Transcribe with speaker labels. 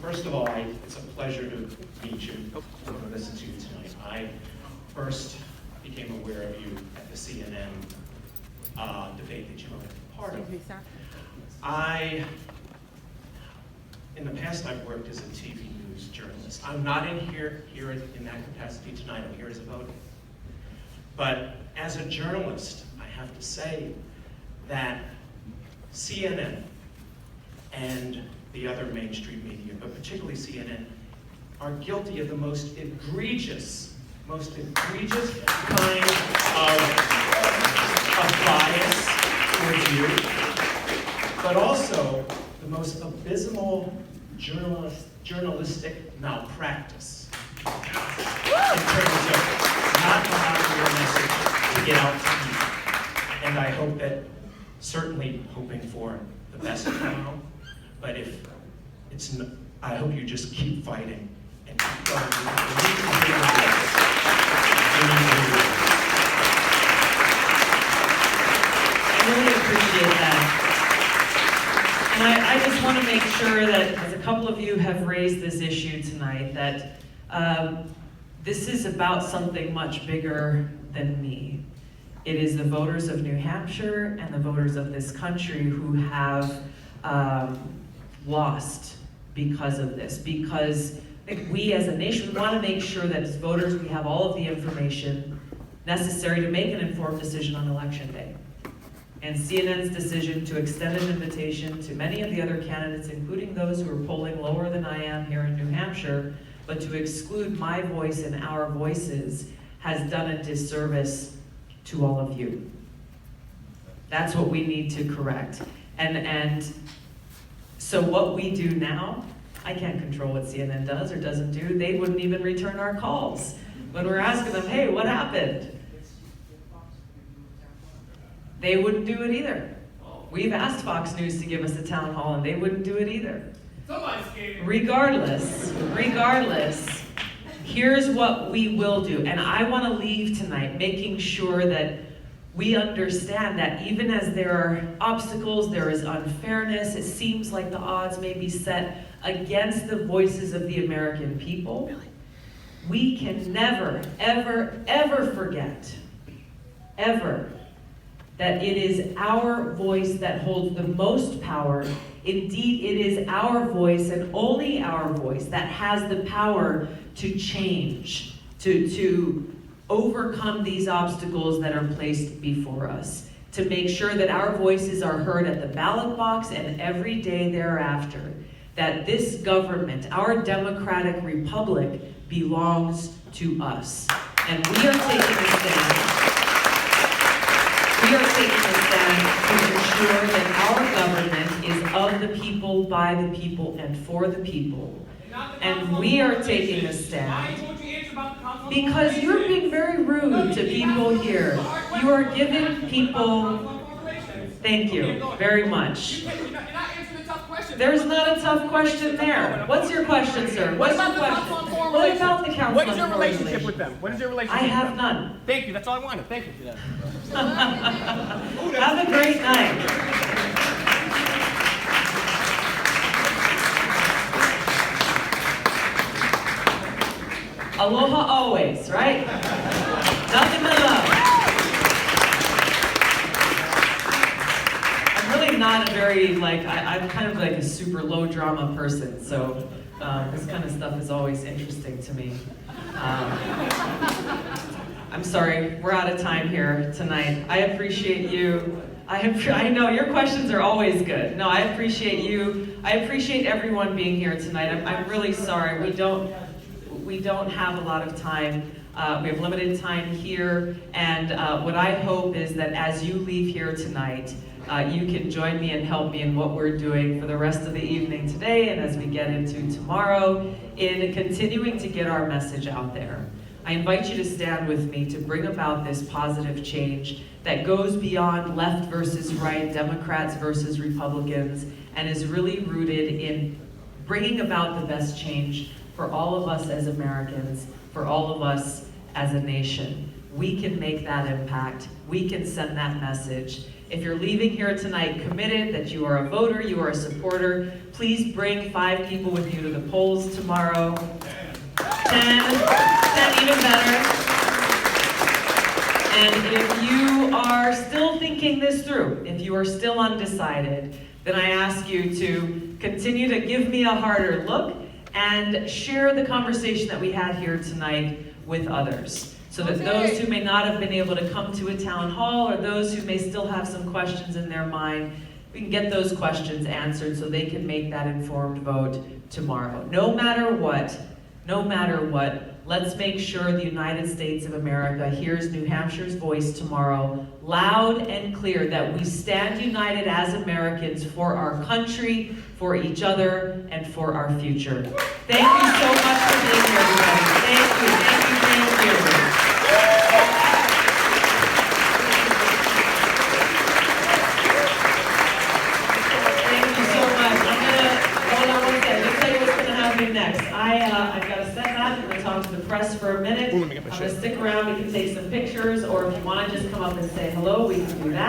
Speaker 1: First of all, it's a pleasure to meet you and listen to you tonight. I first became aware of you at the CNN debate that you were part of. In the past, I've worked as a TV news journalist. I'm not here in that capacity tonight. I'm here as a voter. But as a journalist, I have to say that CNN and the other mainstream media, but particularly CNN, are guilty of the most egregious kind of bias towards you, but also the most abysmal journalistic malpractice in terms of not allowing your message to get out to people. And I hope that, certainly hoping for the best tomorrow, but if it's not, I hope you just keep fighting and keep going.
Speaker 2: I really appreciate that. And I just want to make sure that, as a couple of you have raised this issue tonight, that this is about something much bigger than me. It is the voters of New Hampshire and the voters of this country who have lost because of this. Because we as a nation want to make sure that as voters we have all of the information necessary to make an informed decision on Election Day. And CNN's decision to extend an invitation to many of the other candidates, including those who are polling lower than I am here in New Hampshire, but to exclude my voice and our voices, has done a disservice to all of you. That's what we need to correct. And so what we do now, I can't control what CNN does or doesn't do. They wouldn't even return our calls when we're asking them, hey, what happened? They wouldn't do it either. We've asked Fox News to give us a town hall and they wouldn't do it either. Regardless, here's what we will do. And I want to leave tonight making sure that we understand that even as there are obstacles, there is unfairness, it seems like the odds may be set against the voices of the American people. We can never, ever, ever forget, ever, that it is our voice that holds the most power. Indeed, it is our voice and only our voice that has the power to change, to overcome these obstacles that are placed before us, to make sure that our voices are heard at the ballot box and every day thereafter, that this government, our democratic republic, belongs to us. And we are taking a stand. We are taking a stand to ensure that our government is of the people, by the people, and for the people. And we are taking a stand because you're being very rude to people here. You are giving people... Thank you very much. There's not a tough question there. What's your question, sir? What's your question? What about the council?
Speaker 3: What is your relationship with them? What is your relationship?
Speaker 2: I have none.
Speaker 3: Thank you. That's all I wanted. Thank you.
Speaker 2: Have a great night. Aloha always, right? Nothing but love. I'm really not a very, I'm kind of like a super low drama person, so this kind of stuff is always interesting to me. I'm sorry, we're out of time here tonight. I appreciate you. I know your questions are always good. No, I appreciate you. I appreciate everyone being here tonight. I'm really sorry. We don't have a lot of time. We have limited time here, and what I hope is that as you leave here tonight, you can join me and help me in what we're doing for the rest of the evening today and as we get into tomorrow in continuing to get our message out there. I invite you to stand with me to bring about this positive change that goes beyond left versus right, Democrats versus Republicans, and is really rooted in bringing about the best change for all of us as Americans, for all of us as a nation. We can make that impact. We can send that message. If you're leaving here tonight committed that you are a voter, you are a supporter, please bring 5 people with you to the polls tomorrow. 10 even better. And if you are still thinking this through, if you are still undecided, then I ask you to continue to give me a harder look and share the conversation that we had here tonight with others. So that those who may not have been able to come to a town hall, or those who may still have some questions in their mind, we can get those questions answered so they can make that informed vote tomorrow. No matter what, let's make sure the United States of America hears New Hampshire's voice tomorrow, loud and clear, that we stand united as Americans for our country, for each other, and for our future. Thank you so much for being here, everybody. Thank you, thank you, thank you. Thank you so much. Hold on one second. Let me tell you what's going to happen next. I've got to set that. I'm going to talk to the press for a minute.
Speaker 3: Ooh, let me get my
Speaker 2: I'm going
Speaker 3: shit.
Speaker 2: to stick around. We can take some pictures, or if you want to just come up and say hello, we can do that.